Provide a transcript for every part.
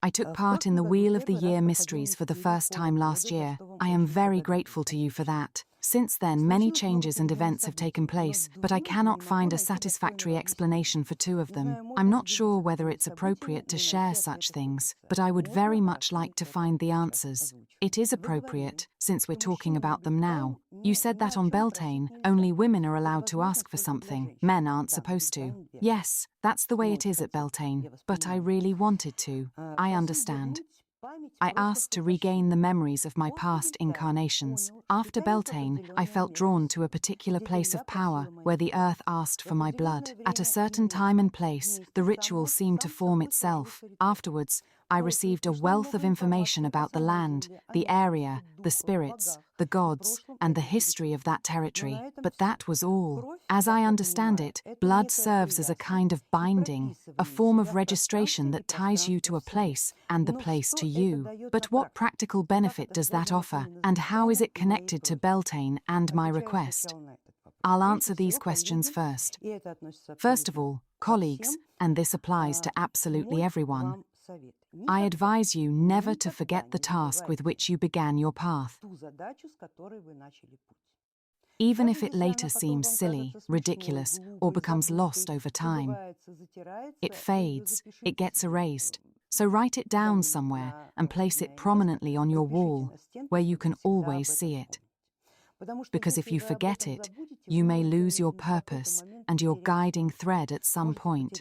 I took part in the Wheel of the Year mysteries for the first time last year. I am very grateful to you for that. Since then, many changes and events have taken place, but I cannot find a satisfactory explanation for two of them. I'm not sure whether it's appropriate to share such things, but I would very much like to find the answers. It is appropriate, since we're talking about them now. You said that on Beltane, only women are allowed to ask for something. Men aren't supposed to. Yes, that's the way it is at Beltane, but I really wanted to. I understand. I asked to regain the memories of my past incarnations. After Beltane, I felt drawn to a particular place of power where the earth asked for my blood. At a certain time and place, the ritual seemed to form itself. Afterwards, I received a wealth of information about the land, the area, the spirits, the gods, and the history of that territory. But that was all. As I understand it, blood serves as a kind of binding, a form of registration that ties you to a place and the place to you. But what practical benefit does that offer, and how is it connected to Beltane and my request? I'll answer these questions first. First of all, colleagues, and this applies to absolutely everyone, I advise you never to forget the task with which you began your path. Even if it later seems silly, ridiculous, or becomes lost over time. It fades, it gets erased. So write it down somewhere and place it prominently on your wall, where you can always see it. Because if you forget it, you may lose your purpose and your guiding thread at some point.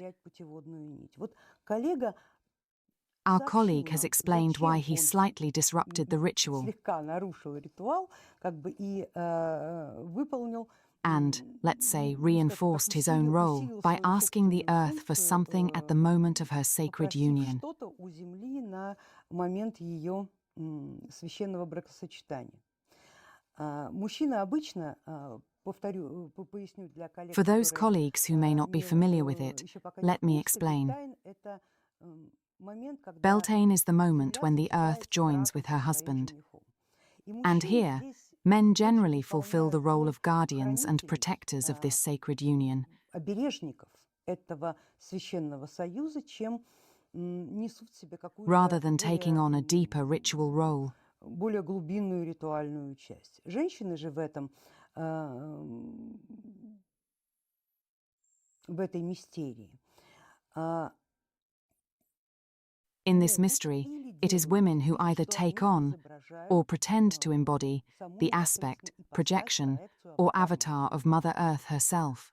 Our colleague has explained why he slightly disrupted the ritual and, let's say, reinforced his own role by asking the earth for something at the moment of her sacred union. For those colleagues who may not be familiar with it, let me explain. Beltane is the moment when the earth joins with her husband. And here, men generally fulfill the role of guardians and protectors of this sacred union, rather than taking on a deeper ritual role. In this mystery, it is women who either take on, or pretend to embody, the aspect, projection, or avatar of Mother Earth herself.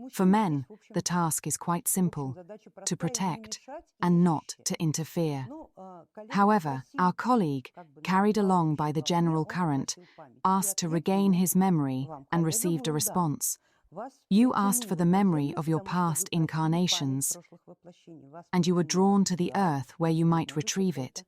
For men, the task is quite simple, to protect, and not to interfere. However, our colleague, carried along by the general current, asked to regain his memory and received a response. You asked for the memory of your past incarnations, and you were drawn to the earth where you might retrieve it.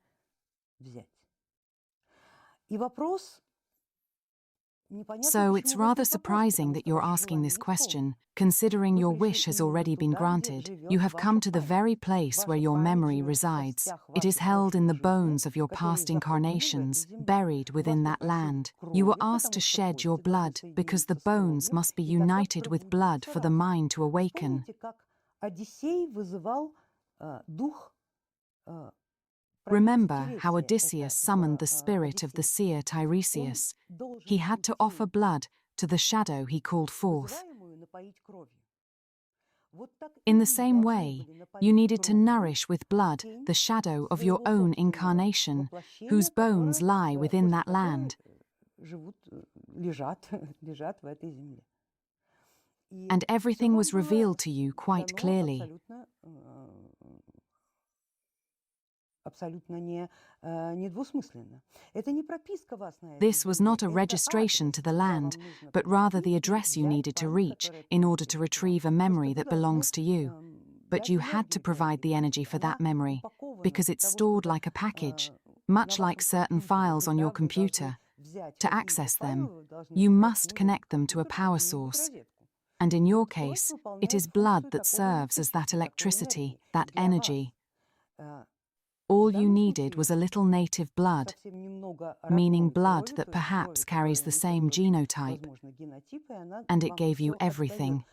So it's rather surprising that you're asking this question, considering your wish has already been granted. You have come to the very place where your memory resides. It is held in the bones of your past incarnations, buried within that land. You were asked to shed your blood because the bones must be united with blood for the mind to awaken. Remember how Odysseus summoned the spirit of the seer Tiresias. He had to offer blood to the shadow he called forth. In the same way, you needed to nourish with blood the shadow of your own incarnation, whose bones lie within that land. And everything was revealed to you quite clearly. This was not a registration to the land, but rather the address you needed to reach in order to retrieve a memory that belongs to you. But you had to provide the energy for that memory, because it's stored like a package, much like certain files on your computer. To access them, you must connect them to a power source. And in your case, it is blood that serves as that electricity, that energy. All you needed was a little native blood, meaning blood that perhaps carries the same genotype, and it gave you everything,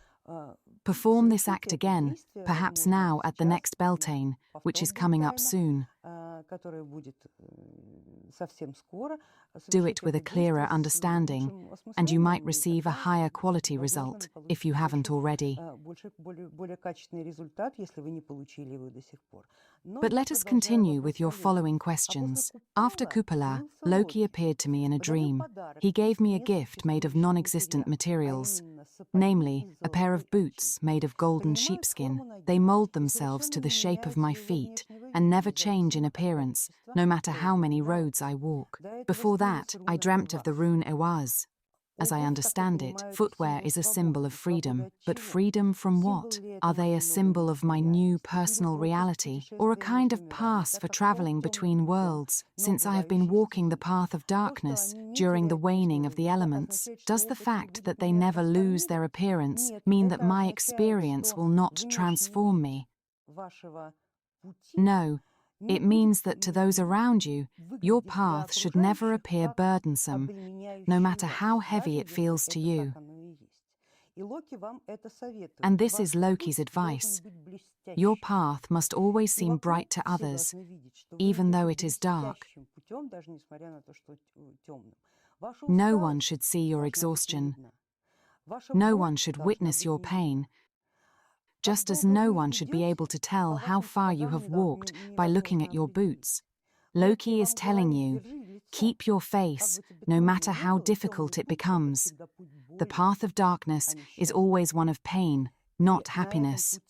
Perform this act again, perhaps now at the next Beltane, which is coming up soon. Do it with a clearer understanding, and you might receive a higher quality result if you haven't already. But let us continue with your following questions. After Kupala, Loki appeared to me in a dream. He gave me a gift made of non-existent materials, namely, a pair of boots made of golden sheepskin. They mold themselves to the shape of my feet and never change in appearance, no matter how many roads I walk. Before that, I dreamt of the rune Ehwaz. As I understand it, footwear is a symbol of freedom. But freedom from what? Are they a symbol of my new personal reality, or a kind of pass for traveling between worlds? Since I have been walking the path of darkness during the waning of the elements, does the fact that they never lose their appearance mean that my experience will not transform me? No. It means that to those around you, your path should never appear burdensome, no matter how heavy it feels to you. And this is Loki's advice. Your path must always seem bright to others, even though it is dark. No one should see your exhaustion. No one should witness your pain. Just as no one should be able to tell how far you have walked by looking at your boots. Loki is telling you, keep your face, no matter how difficult it becomes. The path of darkness is always one of pain, not happiness.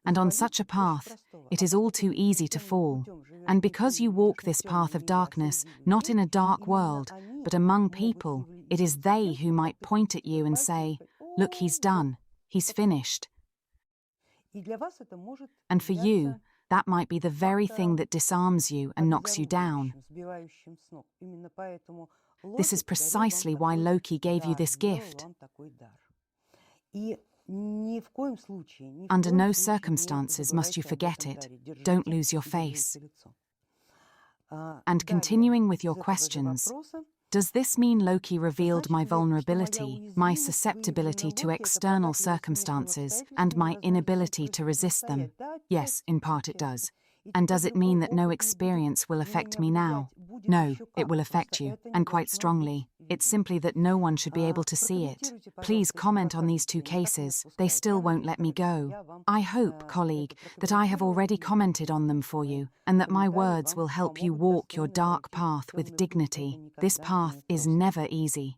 And on such a path, it is all too easy to fall. And because you walk this path of darkness, not in a dark world, but among people, it is they who might point at you and say, look, he's done, he's finished. And for you, that might be the very thing that disarms you and knocks you down. This is precisely why Loki gave you this gift. Under no circumstances must you forget it. Don't lose your face. And continuing with your questions, does this mean Loki revealed my vulnerability, my susceptibility to external circumstances, and my inability to resist them? Yes, in part it does. And does it mean that no experience will affect me now? No, it will affect you, and quite strongly. It's simply that no one should be able to see it. Please comment on these two cases. They still won't let me go. I hope, colleague, that I have already commented on them for you, and that my words will help you walk your dark path with dignity. This path is never easy.